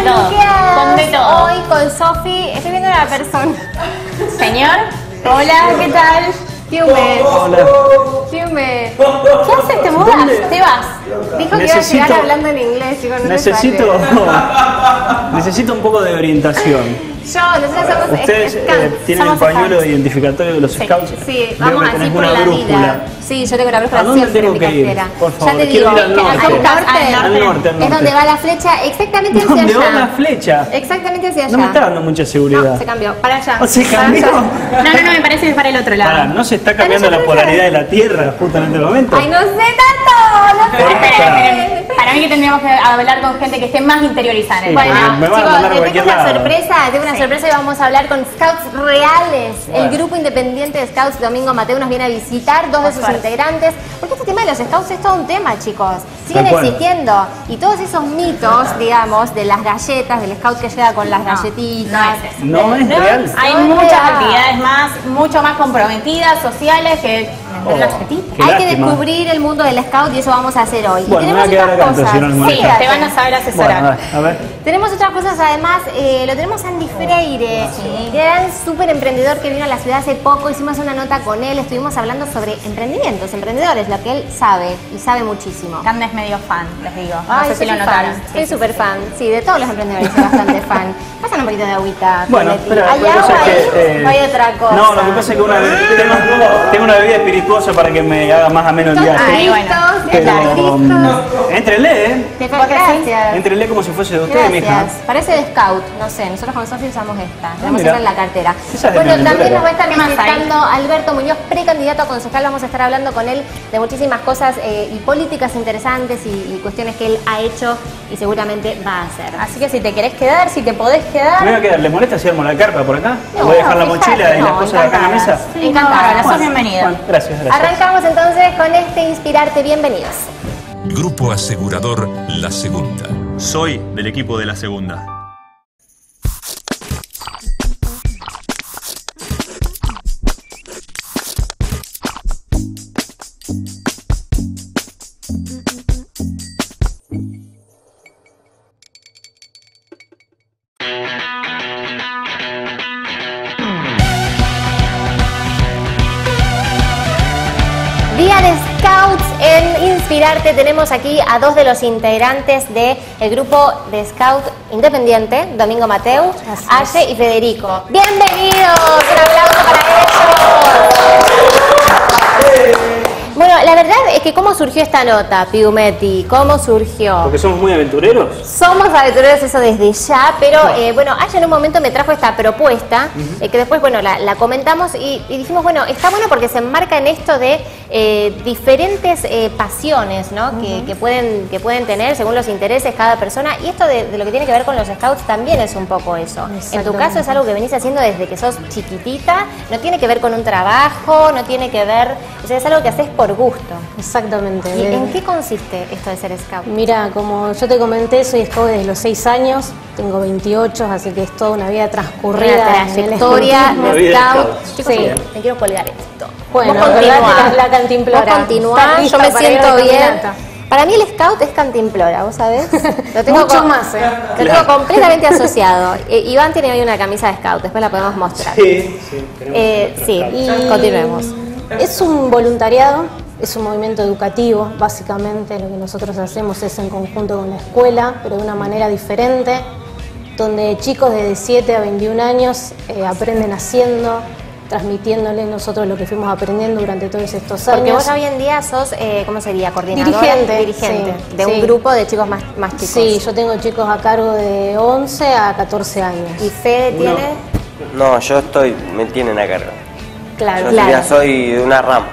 de todo. Con de todo. Hoy con Sofi, estoy viendo a la persona. Señor, hola, ¿qué tal? Tiume. Hola. Tiume. ¿Qué haces? ¿Te mudas? ¿Te vas? Dijo que iba a llegar hablando en inglés, chicos, no le Necesito un poco de orientación. nosotros somos Ustedes tienen el somos pañuelo scouts. identificatorio de los scouts. Sí, Veo vamos que así tenés por una la brújula. vida. Sí, yo tengo la brújula ¿A dónde siempre en tengo mi que ir? cartera. Por favor, Ya te quiero digo, ir al norte. al norte, Al norte. es donde va la flecha, exactamente hacia ¿Dónde va allá. la flecha? Exactamente hacia allá. No me está dando mucha seguridad. No, se cambió. Para allá. ¿O se Para cambió? allá. No, me parece que es para el otro lado. Pará, ¿no se está cambiando Para la allá. polaridad de la Tierra justo en este momento? Ay, no sé tanto. No sé. Esperen. Para mí que tendríamos que hablar con gente que esté más interiorizada. Sí, Bueno, me van a chicos, mandar a les tengo cualquier una lado. sorpresa, y vamos a hablar con Scouts reales. Bueno. El grupo independiente de Scouts Domingo Mateo nos viene a visitar, dos de sus integrantes, porque este tema de los Scouts es todo un tema, chicos. Siguen Tal cual. existiendo. Y todos esos mitos, digamos, de las galletas, del Scout que llega con las galletitas. No es real. Hay No es muchas real. actividades mucho más comprometidas, sociales, que Oh, las galletita. qué Hay que lástima. descubrir el mundo del Scout y eso vamos a hacer hoy. Bueno, y me voy a tenemos quedar otras acá, entonces, cosas. si no les molesta. Sí, te van a saber asesorar. Bueno, a ver. Tenemos otras cosas además, lo tenemos a Andy Freire, gran súper emprendedor que vino a la ciudad hace poco, hicimos una nota con él, estuvimos hablando sobre emprendimientos, emprendedores, lo que él sabe y sabe muchísimo. Cande es medio fan, les digo. No Ay, sé si soy lo fan, notaron. soy súper fan, sí, de todos los emprendedores soy bastante fan. Pasan un poquito de agüita. Bueno, Leti. espera, ¿Hay la cosa agua es ahí? que, ¿O hay otra cosa? No, lo que pasa es que tengo una bebida espirituosa para que me haga más ameno el ¿Están viaje. Ay, bueno. listos? Pero, ¿Están listos? Entrenle, Gracias. Entrenle como si fuese de usted, mija. Gracias. Parece de Scout, no sé, nosotros con Sofi usamos esta, tenemos mira. siempre en la cartera. Esa es de Bueno, mi también aventura. nos va a estar ¿Qué más hay? visitando Alberto Muñoz, precandidato a concejal, vamos a estar hablando con él de muchísimas cosas y políticas interesantes y cuestiones que él ha hecho y seguramente va a hacer. Así que si te querés quedar, si te podés Me quedar. voy a quedar, ¿les molesta si armo la carpa por acá? No, Voy a dejar la fíjate, mochila y las no, cosas acá en la mesa. encantadas. Sí, Encantada. sos Bueno, bienvenida. bueno, gracias, gracias. Arrancamos entonces con este Inspirarte, bienvenidos. Grupo asegurador La Segunda. Soy del equipo de La Segunda. Día de Scouts en Inspirarte. Tenemos aquí a dos de los integrantes del grupo de Scout independiente, Domingo Mateu, Aye y Federico. ¡Bienvenidos! Un aplauso para ellos. Bueno, la verdad es que ¿cómo surgió esta nota, Piumetti? ¿Cómo surgió? Porque somos muy aventureros. Somos aventureros, eso desde ya, pero bueno, Aye en un momento me trajo esta propuesta, que después, bueno, la comentamos y dijimos, bueno, está bueno porque se enmarca en esto de diferentes pasiones, ¿no? que pueden tener según los intereses cada persona, y esto de lo que tiene que ver con los Scouts también es un poco eso. En tu caso es algo que venís haciendo desde que sos chiquitita, no tiene que ver con un trabajo, no tiene que ver, o sea, es algo que haces por gusto. Exactamente. ¿Y en qué consiste esto de ser Scout? Mira, como yo te comenté, soy scout desde los 6 años, tengo 28, así que es toda una vida transcurrida. Una en el trayectoria escultismo. Una vida de Scout. Scout. Chicos, Sí. me quiero colgar esto. Bueno, Vos continuá. acordate la cantimplora. Vos continuá, ¿Estás yo lista me para ir siento de bien. caminata? Para mí el Scout es cantimplora, ¿vos sabés? Lo tengo Mucho más, ¿eh? Lo tengo completamente asociado. Iván tiene hoy una camisa de Scout, después la podemos mostrar. Sí, sí. Sí, Y continuemos. es un voluntariado, es un movimiento educativo, básicamente lo que nosotros hacemos es en conjunto con la escuela, pero de una manera diferente, donde chicos de 7 a 21 años aprenden haciendo, transmitiéndoles nosotros lo que fuimos aprendiendo durante todos estos años. Porque vos hoy en día sos, ¿cómo sería? Coordinadora. Dirigente sí, de un sí. grupo de chicos más chicos. Sí, yo tengo chicos a cargo de 11 a 14 años. ¿Y Fede tiene? No, me tienen a cargo. Claro, Yo ya soy de una rama,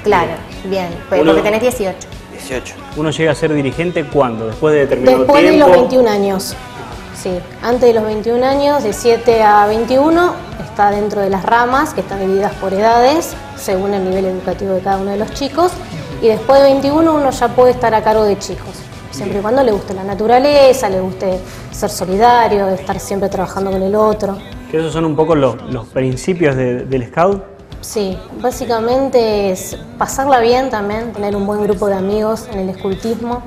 Claro, bien. Porque Uno- tenés 18. 18. Uno llega a ser dirigente ¿cuándo? Después de determinado Después de tiempo. los 21 años. Sí, antes de los 21 años, de 7 a 21, está dentro de las ramas que están divididas por edades, según el nivel educativo de cada uno de los chicos. Y después de 21 uno ya puede estar a cargo de chicos, siempre y cuando le guste la naturaleza, le guste ser solidario, estar siempre trabajando con el otro. Que esos son un poco los principios del Scout. Sí, básicamente es pasarla bien también, tener un buen grupo de amigos en el escultismo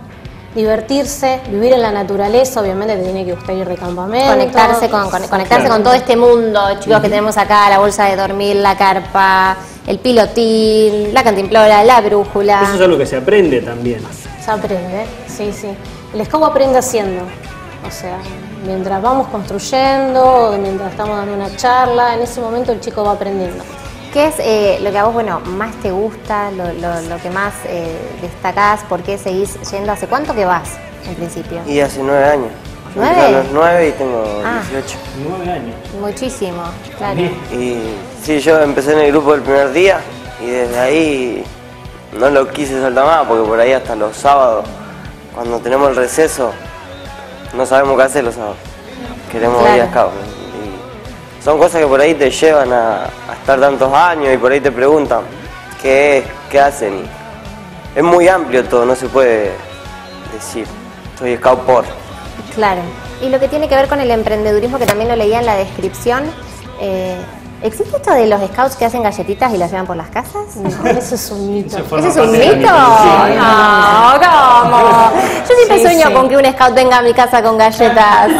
divertirse, vivir en la naturaleza. Obviamente te tiene que gustar ir de campamento. Conectarse con todo este mundo, chicos, que tenemos acá, la bolsa de dormir, la carpa, el pilotín, la cantimplora, la brújula. Eso es algo que se aprende también. Se aprende, sí, sí. El scout aprende haciendo. O sea, mientras vamos construyendo, mientras estamos dando una charla, en ese momento el chico va aprendiendo. ¿Qué es lo que a vos, más te gusta, lo que más destacás? ¿Por qué seguís yendo? ¿Hace cuánto que vas, en principio? Y hace 9 años. ¿9? Yo a los 9 y tengo 18. 9 años. Muchísimo, claro. Y sí, yo empecé en el grupo el primer día y desde ahí no lo quise soltar más, porque por ahí hasta los sábados, cuando tenemos el receso, no sabemos qué hacer los sábados. Queremos ir a scout. Y son cosas que por ahí te llevan a estar tantos años y por ahí te preguntan qué es, qué hacen. Y es muy amplio todo, no se puede decir, soy scout por. Claro. Y lo que tiene que ver con el emprendedurismo, que también lo leía en la descripción, ¿existe esto de los scouts que hacen galletitas y las llevan por las casas? No, eso es un mito. ¿Eso es un mito? No, ¿cómo? Yo siempre sueño con que un scout venga a mi casa con galletas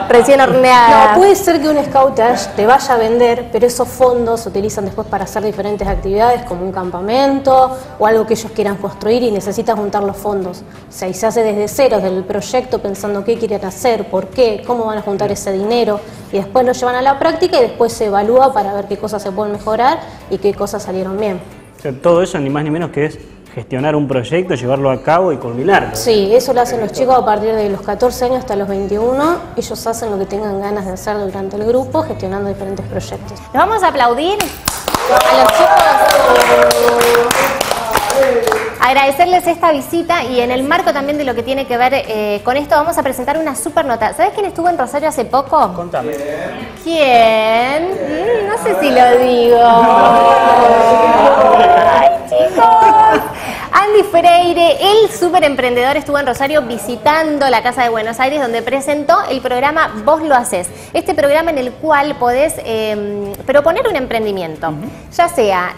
recién horneadas. No, puede ser que un scout te vaya a vender, pero esos fondos se utilizan después para hacer diferentes actividades, como un campamento o algo que ellos quieran construir y necesitan juntar los fondos. O sea, y se hace desde cero, desde el proyecto, pensando qué quieren hacer, por qué, cómo van a juntar ese dinero, y después lo llevan a la práctica y después se evalúa para ver qué cosas se pueden mejorar y qué cosas salieron bien. O sea, todo eso ni más ni menos que es gestionar un proyecto, llevarlo a cabo y culminarlo. Sí, eso lo hacen los chicos a partir de los 14 años hasta los 21. Ellos hacen lo que tengan ganas de hacer durante el grupo, gestionando diferentes proyectos. ¿Nos vamos a aplaudir a los chicos? Agradecerles esta visita y en el marco también de lo que tiene que ver con esto vamos a presentar una super nota. ¿Sabes quién estuvo en Rosario hace poco? Contame. ¿Quién? No sé si lo digo. ¡Ay, chicos! Andy Freire, el súper emprendedor, estuvo en Rosario visitando la Casa de Buenos Aires, donde presentó el programa Vos lo hacés. Este programa en el cual podés proponer un emprendimiento, ya sea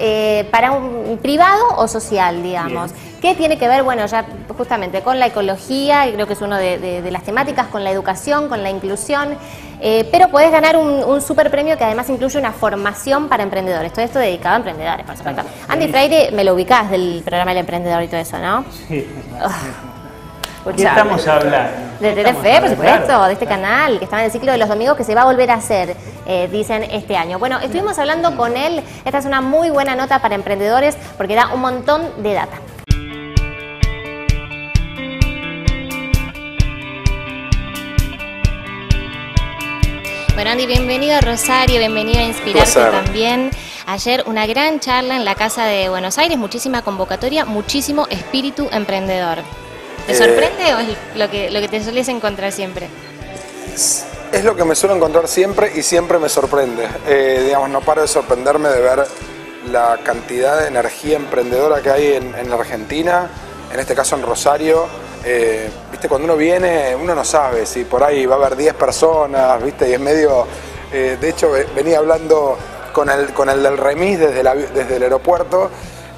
para un privado o social, digamos. Bien. ¿Qué tiene que ver? Bueno, ya justamente con la ecología, y creo que es una de las temáticas, con la educación, con la inclusión. Pero podés ganar un super premio que además incluye una formación para emprendedores. Todo esto dedicado a emprendedores, por supuesto. Andy Freire, me lo ubicás del programa El Emprendedor y todo eso, ¿no? Sí. ¿Qué estamos hablando? De Telefe, por supuesto, claro, de este canal, que estaba en el ciclo de los domingos, que se va a volver a hacer, dicen, este año. Bueno, estuvimos hablando con él. Esta es una muy buena nota para emprendedores porque da un montón de data. Bueno, Andy, bienvenido a Rosario, bienvenido a Inspirarte también. Ayer una gran charla en la Casa de Buenos Aires, muchísima convocatoria, muchísimo espíritu emprendedor. ¿Te sorprende o es lo que te sueles encontrar siempre? Es lo que me suelo encontrar siempre y siempre me sorprende. Digamos, no paro de sorprenderme de ver la cantidad de energía emprendedora que hay en la Argentina, en este caso en Rosario. Viste, cuando uno viene, uno no sabe si por ahí va a haber 10 personas, viste, y es medio... de hecho, venía hablando con el del remis desde el aeropuerto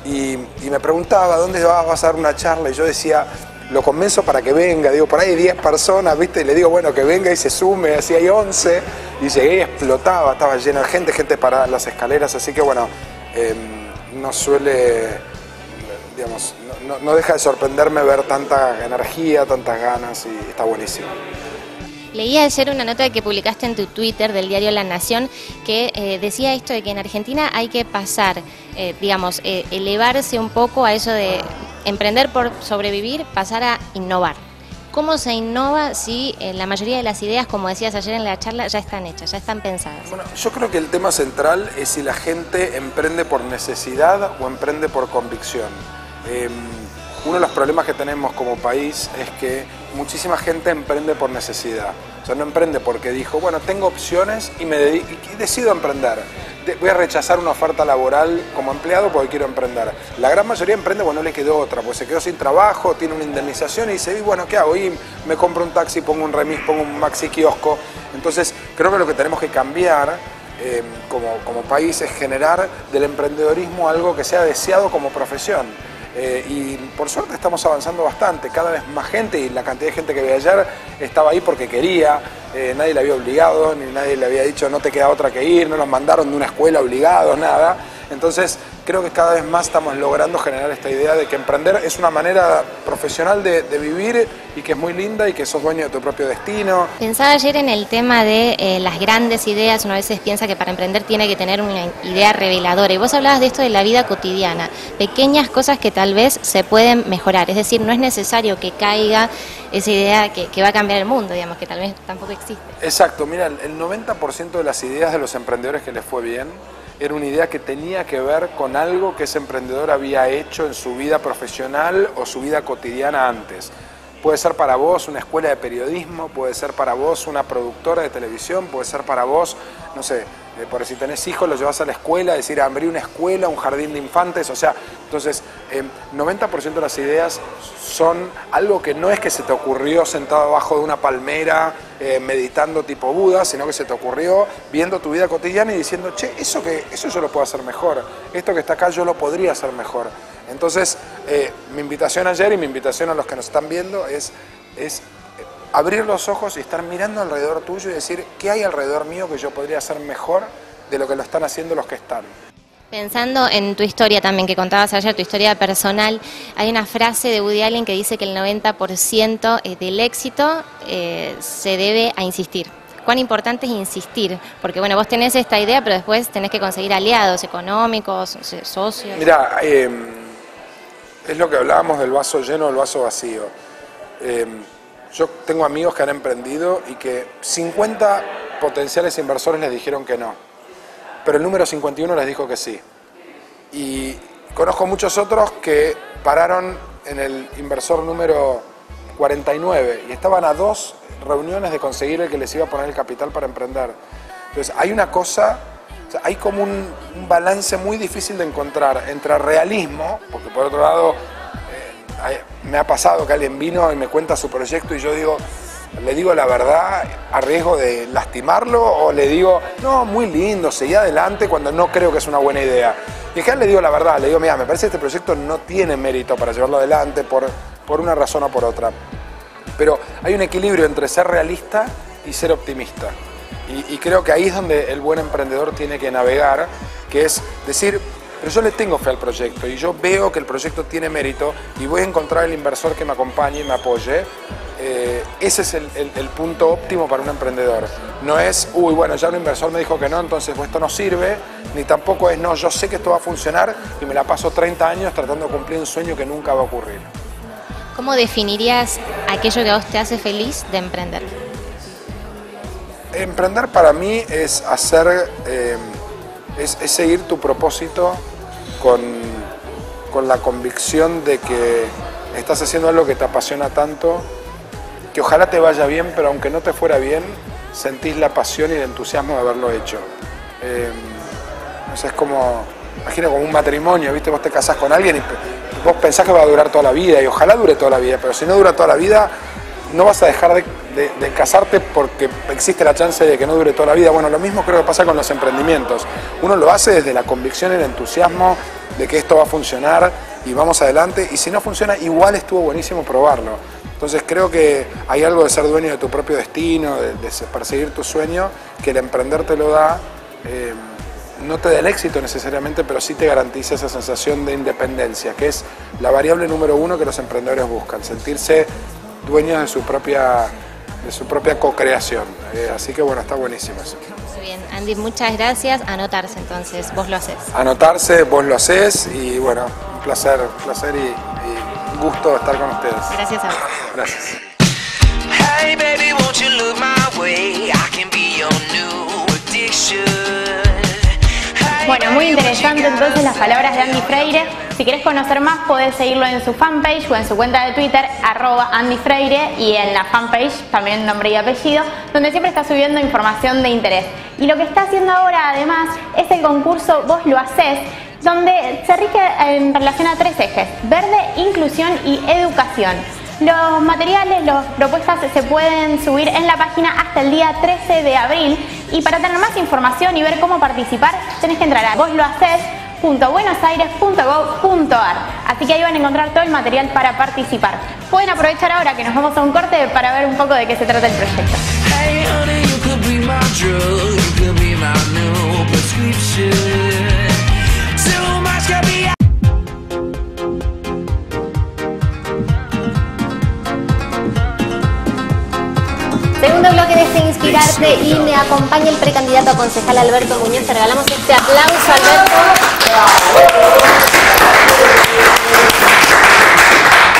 y me preguntaba, ¿dónde vas a dar una charla? Y yo decía, lo convenzo para que venga, digo, por ahí 10 personas, viste, y le digo, bueno, que venga y se sume, así hay 11, y llegué y explotaba, estaba lleno de gente parada en las escaleras, así que bueno, no suele... Digamos, no deja de sorprenderme ver tanta energía, tantas ganas y está buenísimo. Leí ayer una nota que publicaste en tu Twitter del diario La Nación que decía esto de que en Argentina hay que pasar, digamos, elevarse un poco a eso de emprender por sobrevivir, pasar a innovar. ¿Cómo se innova si la mayoría de las ideas, como decías ayer en la charla, ya están hechas, ya están pensadas? Bueno, yo creo que el tema central es si la gente emprende por necesidad o emprende por convicción. Uno de los problemas que tenemos como país es que muchísima gente emprende por necesidad. O sea, no emprende porque dijo, bueno, tengo opciones y decido emprender. Voy a rechazar una oferta laboral como empleado porque quiero emprender. La gran mayoría emprende porque no le quedó otra, porque se quedó sin trabajo, tiene una indemnización y dice, bueno, ¿qué hago? Y me compro un taxi, pongo un remis, pongo un maxi kiosco. Entonces, creo que lo que tenemos que cambiar como país es generar del emprendedorismo algo que sea deseado como profesión. Y por suerte estamos avanzando bastante, cada vez más gente, y la cantidad de gente que vi ayer estaba ahí porque quería, nadie le había obligado, ni nadie le había dicho no te queda otra que ir, no nos mandaron de una escuela obligados, nada. Entonces creo que cada vez más estamos logrando generar esta idea de que emprender es una manera profesional de vivir y que es muy linda y que sos dueño de tu propio destino. Pensaba ayer en el tema de las grandes ideas. Uno a veces piensa que para emprender tiene que tener una idea reveladora, y vos hablabas de esto de la vida cotidiana, pequeñas cosas que tal vez se pueden mejorar, es decir, no es necesario que caiga esa idea que va a cambiar el mundo, digamos, que tal vez tampoco existe. Exacto, mira, el 90% de las ideas de los emprendedores que les fue bien era una idea que tenía que ver con algo que ese emprendedor había hecho en su vida profesional o su vida cotidiana antes. Puede ser para vos una escuela de periodismo, puede ser para vos una productora de televisión, puede ser para vos, no sé, por si tenés hijos, los llevas a la escuela, decir, abrí una escuela, un jardín de infantes, o sea, entonces, 90% de las ideas son algo que no es que se te ocurrió sentado abajo de una palmera, meditando tipo Buda, sino que se te ocurrió viendo tu vida cotidiana y diciendo, che, eso yo lo puedo hacer mejor, esto que está acá yo lo podría hacer mejor. Entonces, mi invitación ayer y mi invitación a los que nos están viendo es abrir los ojos y estar mirando alrededor tuyo y decir, ¿qué hay alrededor mío que yo podría hacer mejor de lo que lo están haciendo los que están? Pensando en tu historia también, que contabas ayer, tu historia personal, hay una frase de Woody Allen que dice que el 90% del éxito se debe a insistir. ¿Cuán importante es insistir? Porque bueno, vos tenés esta idea, pero después tenés que conseguir aliados económicos, socios. Mira, es lo que hablábamos del vaso lleno o el vaso vacío. Yo tengo amigos que han emprendido y que 50 potenciales inversores les dijeron que no, pero el número 51 les dijo que sí. Y conozco muchos otros que pararon en el inversor número 49 y estaban a 2 reuniones de conseguir el que les iba a poner el capital para emprender. Entonces hay una cosa, o sea, hay como un balance muy difícil de encontrar entre realismo, porque por otro lado me ha pasado que alguien vino y me cuenta su proyecto y yo digo, le digo la verdad a riesgo de lastimarlo, o le digo, no, muy lindo, seguí adelante, cuando no creo que es una buena idea. Y acá le digo la verdad, le digo, mira, me parece que este proyecto no tiene mérito para llevarlo adelante por una razón o por otra. Pero hay un equilibrio entre ser realista y ser optimista. Y creo que ahí es donde el buen emprendedor tiene que navegar, que es decir, pero yo le tengo fe al proyecto y yo veo que el proyecto tiene mérito y voy a encontrar el inversor que me acompañe y me apoye. Ese es el punto óptimo para un emprendedor. No es, uy, bueno, ya un inversor me dijo que no, entonces pues, esto no sirve, ni tampoco es, no, yo sé que esto va a funcionar y me la paso 30 años tratando de cumplir un sueño que nunca va a ocurrir. ¿Cómo definirías aquello que a vos te hace feliz de emprender? Emprender para mí es hacer, es seguir tu propósito con la convicción de que estás haciendo algo que te apasiona tanto, que ojalá te vaya bien, pero aunque no te fuera bien, sentís la pasión y el entusiasmo de haberlo hecho. No sé, es como, imagino como un matrimonio, ¿viste? Vos te casás con alguien y vos pensás que va a durar toda la vida, y ojalá dure toda la vida, pero si no dura toda la vida, no vas a dejar de casarte porque existe la chance de que no dure toda la vida. Bueno, lo mismo creo que pasa con los emprendimientos. Uno lo hace desde la convicción y el entusiasmo de que esto va a funcionar y vamos adelante, y si no funciona, igual estuvo buenísimo probarlo. Entonces creo que hay algo de ser dueño de tu propio destino, de perseguir tu sueño, que el emprender te lo da. No te da el éxito necesariamente, pero sí te garantiza esa sensación de independencia, que es la variable número 1 que los emprendedores buscan, sentirse dueños de su propia co-creación. Así que bueno, está buenísimo eso. Muy bien, Andy, muchas gracias. Anotarse entonces, vos lo haces. Anotarse, vos lo haces, y bueno, un placer y gusto estar con ustedes. Gracias a vos. Gracias. Hey baby, won't you look my way? I can be your new addiction. Bueno, muy interesante entonces las palabras de Andy Freire. Si querés conocer más, podés seguirlo en su fanpage o en su cuenta de Twitter, @AndyFreire, y en la fanpage, también nombre y apellido, donde siempre está subiendo información de interés. Y lo que está haciendo ahora, además, es el concurso Vos lo hacés, donde se rige en relación a 3 ejes: verde, inclusión y educación. Los materiales, las propuestas se pueden subir en la página hasta el día 13 de abril. Y para tener más información y ver cómo participar, tenés que entrar a voslohaces.com www.buenosaires.gov.ar. Así que ahí van a encontrar todo el material para participar. Pueden aprovechar ahora que nos vamos a un corte para ver un poco de qué se trata el proyecto. Hey honey, you could be my drug, you could be my new prescription. Too much could be. Segundo bloque de este Inspirarte y me acompaña el precandidato a concejal Alberto Muñoz. Te regalamos este aplauso, Alberto.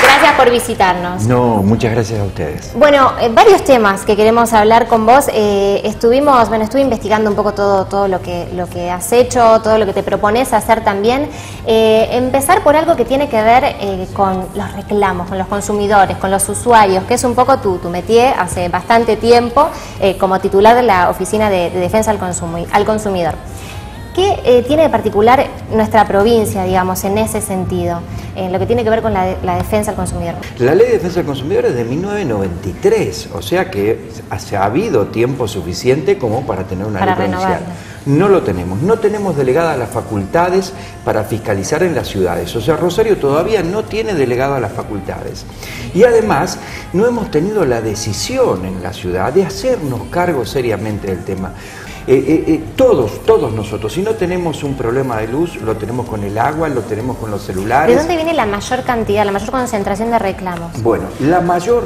Gracias por visitarnos. No, muchas gracias a ustedes. Bueno, varios temas que queremos hablar con vos. Estuve investigando un poco todo lo que has hecho, todo lo que te propones hacer también. Empezar por algo que tiene que ver con los reclamos, con los consumidores, con los usuarios, que es un poco tu métier hace bastante tiempo como titular de la Oficina de Defensa al Consumidor. ¿Qué tiene de particular nuestra provincia, digamos, en ese sentido, en lo que tiene que ver con la defensa al consumidor? La Ley de Defensa del Consumidor es de 1993, o sea que ha habido tiempo suficiente como para tener una ley provincial. No lo tenemos, no tenemos delegadas las facultades para fiscalizar en las ciudades, o sea, Rosario todavía no tiene delegadas las facultades. Y además, no hemos tenido la decisión en la ciudad de hacernos cargo seriamente del tema. Todos nosotros, si no tenemos un problema de luz, lo tenemos con el agua, lo tenemos con los celulares. ¿De dónde viene la mayor cantidad, la mayor concentración de reclamos? Bueno, la mayor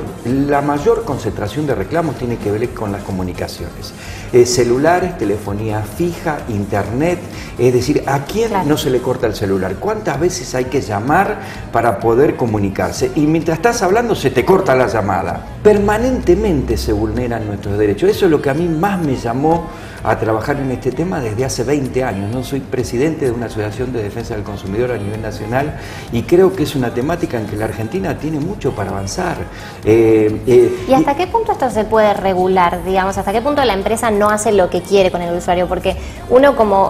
concentración de reclamos tiene que ver con las comunicaciones. Celulares, telefonía fija, internet, es decir, ¿a quién no se le corta el celular? ¿Cuántas veces hay que llamar para poder comunicarse? Y mientras estás hablando se te corta la llamada. Permanentemente se vulneran nuestros derechos. Eso es lo que a mí más me llamó a trabajar en este tema desde hace 20 años. No soy presidente de una asociación de defensa del consumidor a nivel nacional y creo que es una temática en que la Argentina tiene mucho para avanzar. ¿Y hasta qué punto esto se puede regular? Digamos, ¿hasta qué punto la empresa no hace lo que quiere con el usuario? Porque uno como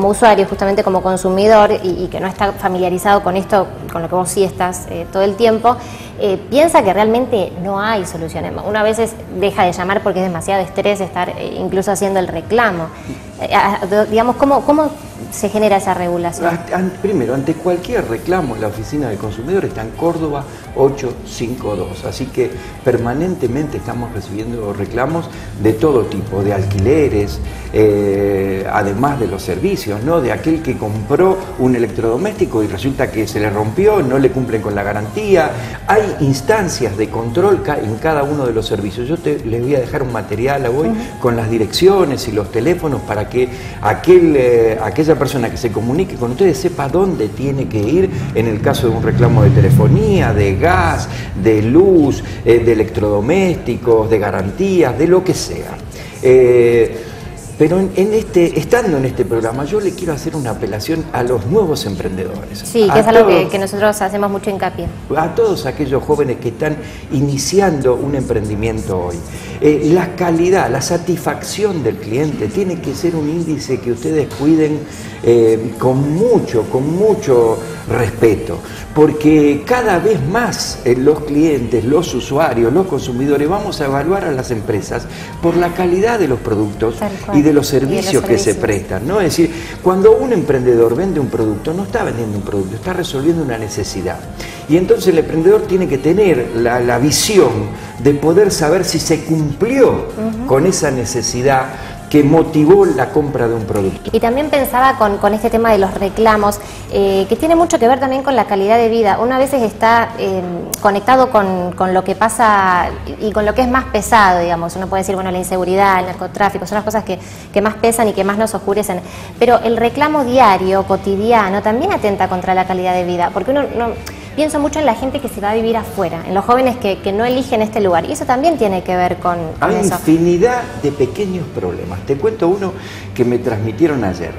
usuario, justamente como consumidor y que no está familiarizado con esto, con lo que vos sí estás todo el tiempo, piensa que realmente no hay soluciones. Una vez deja de llamar porque es demasiado estrés estar incluso haciendo el reclamo. Digamos, ¿cómo se genera esa regulación? Primero, ante cualquier reclamo, la Oficina del Consumidor está en Córdoba 852, así que permanentemente estamos recibiendo reclamos de todo tipo, de alquileres, además de los servicios, ¿no? De aquel que compró un electrodoméstico y resulta que se le rompió, no le cumplen con la garantía. Hay instancias de control en cada uno de los servicios. Yo les voy a dejar un material hoy con las direcciones y los teléfonos para que aquella persona que se comunique con ustedes sepa dónde tiene que ir en el caso de un reclamo de telefonía, de gas, de luz, de electrodomésticos, de garantías, de lo que sea. Pero estando en este programa, yo le quiero hacer una apelación a los nuevos emprendedores. Sí, que es algo que nosotros hacemos mucho hincapié. A todos aquellos jóvenes que están iniciando un emprendimiento hoy. La calidad, la satisfacción del cliente tiene que ser un índice que ustedes cuiden con mucho respeto, porque cada vez más los clientes, los usuarios, los consumidores vamos a evaluar a las empresas por la calidad de los productos y de los servicios que se prestan, ¿no? Es decir, cuando un emprendedor vende un producto, no está vendiendo un producto, está resolviendo una necesidad. Y entonces el emprendedor tiene que tener la visión de poder saber si se cumplió con esa necesidad que motivó la compra de un producto. Y también pensaba con este tema de los reclamos, que tiene mucho que ver también con la calidad de vida. Uno a veces está conectado con lo que pasa y con lo que es más pesado, digamos. Uno puede decir, bueno, la inseguridad, el narcotráfico, son las cosas que más pesan y que más nos oscurecen. Pero el reclamo diario, cotidiano, también atenta contra la calidad de vida, porque uno pienso mucho en la gente que se va a vivir afuera, en los jóvenes que no eligen este lugar, y eso también tiene que ver con eso. Hay infinidad de pequeños problemas. Te cuento uno que me transmitieron ayer.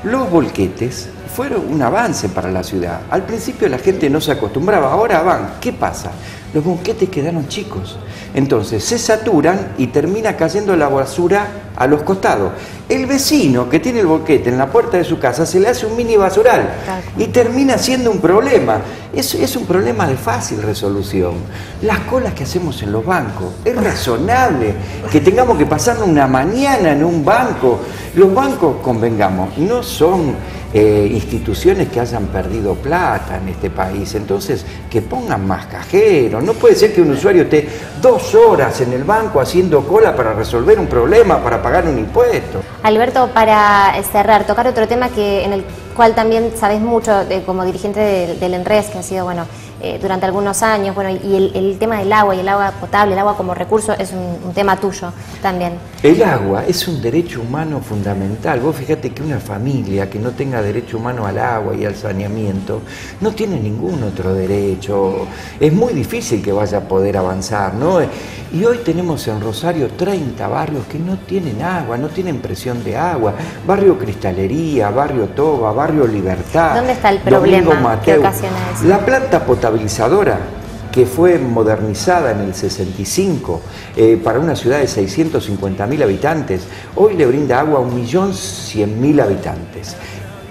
Los volquetes fueron un avance para la ciudad. Al principio la gente no se acostumbraba, ahora van. ¿Qué pasa? Los volquetes quedaron chicos. Entonces se saturan y termina cayendo la basura a los costados. El vecino que tiene el volquete en la puerta de su casa se le hace un mini basural y termina siendo un problema. Es un problema de fácil resolución. Las colas que hacemos en los bancos, es razonable que tengamos que pasarnos una mañana en un banco. Los bancos, convengamos, no son instituciones que hayan perdido plata en este país. Entonces, que pongan más cajeros. No puede ser que un usuario esté 2 horas en el banco haciendo cola para resolver un problema, para pagar un impuesto. Alberto, para cerrar, tocar otro tema en el cual también sabes mucho como dirigente del ENRES, que ha sido, bueno, durante algunos años, bueno, y el tema del agua y el agua potable, el agua como recurso, es un tema tuyo también. El agua es un derecho humano fundamental. Vos fíjate que una familia que no tenga derecho humano al agua y al saneamiento no tiene ningún otro derecho. Es muy difícil que vaya a poder avanzar, ¿no? Y hoy tenemos en Rosario 30 barrios que no tienen agua, no tienen presión de agua. Barrio Cristalería, Barrio Toba, Barrio Libertad. ¿Dónde está el problema? ¿Qué ocasiona eso? La planta potabilizadora, que fue modernizada en el 65 para una ciudad de 650.000 habitantes, hoy le brinda agua a 1.100.000 habitantes.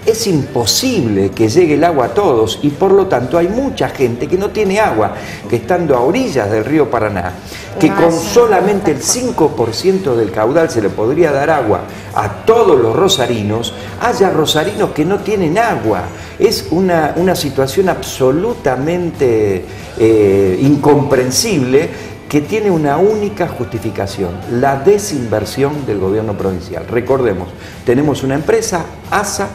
Es imposible que llegue el agua a todos y por lo tanto hay mucha gente que no tiene agua, que estando a orillas del río Paraná, que con solamente el 5% del caudal se le podría dar agua a todos los rosarinos, haya rosarinos que no tienen agua. Es una situación absolutamente incomprensible, que tiene una única justificación: la desinversión del gobierno provincial. Recordemos, tenemos una empresa, ASA,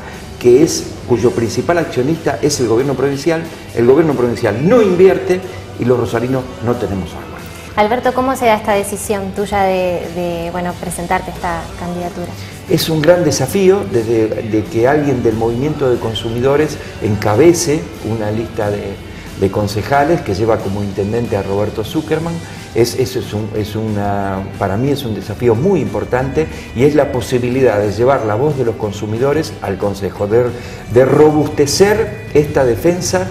cuyo principal accionista es el gobierno provincial no invierte y los rosarinos no tenemos agua. Alberto, ¿cómo se da esta decisión tuya de presentarte esta candidatura? Es un gran desafío de que alguien del movimiento de consumidores encabece una lista de concejales que lleva como intendente a Roberto Zuckerman. Para mí es un desafío muy importante y es la posibilidad de llevar la voz de los consumidores al Consejo, de robustecer esta defensa,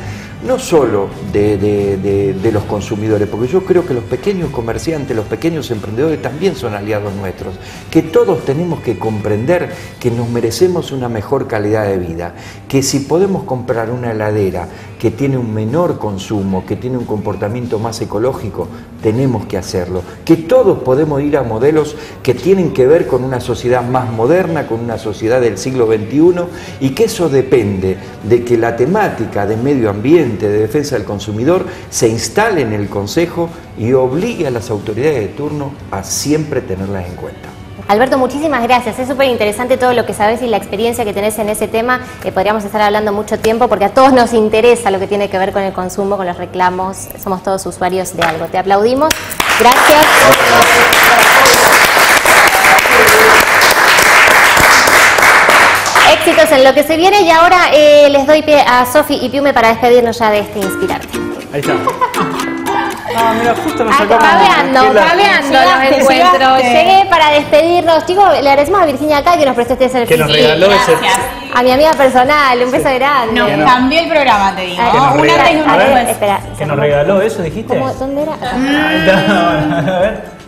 no solo de los consumidores, porque yo creo que los pequeños comerciantes, los pequeños emprendedores también son aliados nuestros, que todos tenemos que comprender que nos merecemos una mejor calidad de vida, que si podemos comprar una heladera que tiene un menor consumo, que tiene un comportamiento más ecológico, tenemos que hacerlo, que todos podemos ir a modelos que tienen que ver con una sociedad más moderna, con una sociedad del siglo XXI, y que eso depende de que la temática de medio ambiente, de defensa del consumidor, se instale en el Consejo y obligue a las autoridades de turno a siempre tenerlas en cuenta. Alberto, muchísimas gracias. Es súper interesante todo lo que sabes y la experiencia que tenés en ese tema. Podríamos estar hablando mucho tiempo porque a todos nos interesa lo que tiene que ver con el consumo, con los reclamos. Somos todos usuarios de algo. Te aplaudimos. Gracias. Éxitos en lo que se viene y ahora les doy pie a Sofi y Piume para despedirnos ya de este Inspirarte. Ahí está. Ah, mira, justo me sacamos. Cabeando los encuentros. Llegué para despedirnos. Chicos, le agradecemos a Virginia acá que nos prestó este servicio. Que nos regaló ese. A mi amiga personal, un beso grande. Nos cambió el programa, te digo. Una antes y una después. Espera. Que nos regaló eso, dijiste. ¿Dónde era? A ver.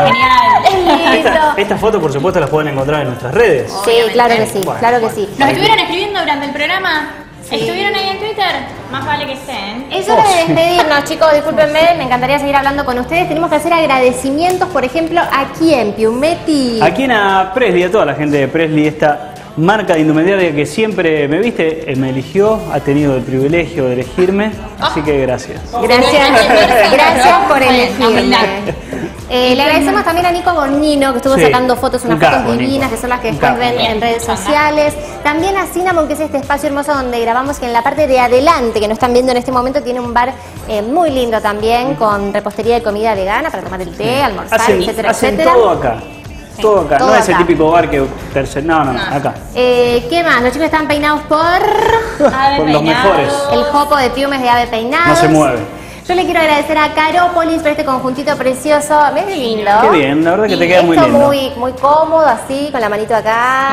Genial. Esta foto, por supuesto, las pueden encontrar en nuestras redes. Sí, claro que sí, claro que sí. ¿Nos estuvieron escribiendo durante el programa? ¿Estuvieron ahí en Twitter? Más vale que estén. Es hora de despedirnos, chicos, discúlpenme, me encantaría seguir hablando con ustedes. Tenemos que hacer agradecimientos, por ejemplo, ¿a quién, Piumetti? ¿A quién? A Presley, a toda la gente de Presley, esta marca de indumentaria que siempre me viste, me eligió, ha tenido el privilegio de elegirme, así que gracias. Gracias por elegirme. Le agradecemos también a Nico Bornino, que estuvo sacando fotos, unas fotos divinas, que son las que después ven en redes sociales. También a Cinnamon, que es este espacio hermoso donde grabamos, que en la parte de adelante, que no están viendo en este momento, tiene un bar muy lindo también, con repostería y comida vegana para tomar el té, almorzar, etcétera, etcétera. Todo acá. Todo acá, no es el típico bar que no, acá. ¿Qué más? Los chicos están peinados por los mejores. El jopo de Piumes de Ave Peinados. No se mueve. Yo le quiero agradecer a Carópolis por este conjuntito precioso. ¿Ves qué lindo? Qué bien, la verdad que te queda muy lindo. Muy cómodo, así, con la manito acá.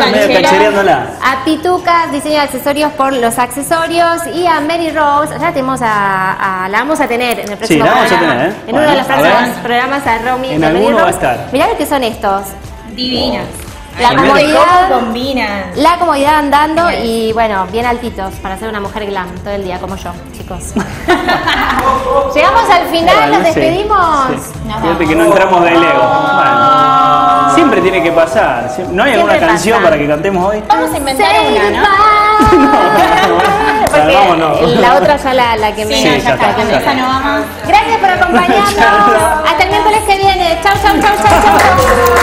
Medio cachereándola. A Pitucas, diseño de accesorios por los accesorios. Y a Mary Rose, ya tenemos la vamos a tener en el próximo programa. Sí, la vamos a tener, En uno de los próximos programas a Romy. En alguno va a estar. Mirá lo que son estos. Divinas. La comodidad, combinan. la comodidad andando y bueno, bien altitos para ser una mujer glam todo el día como yo, chicos. Llegamos al final, nos despedimos. Sí. Fíjate que no entramos del ego. Bueno, siempre tiene que pasar. ¿No hay alguna canción para que cantemos hoy? Vamos a inventar una, ¿no? Porque Vámonos. la otra ya la que me... Sí, no, ya está, con esa no va más. Gracias por acompañarnos. Hasta el miércoles que viene. Chau, chau, chau, chau, chau.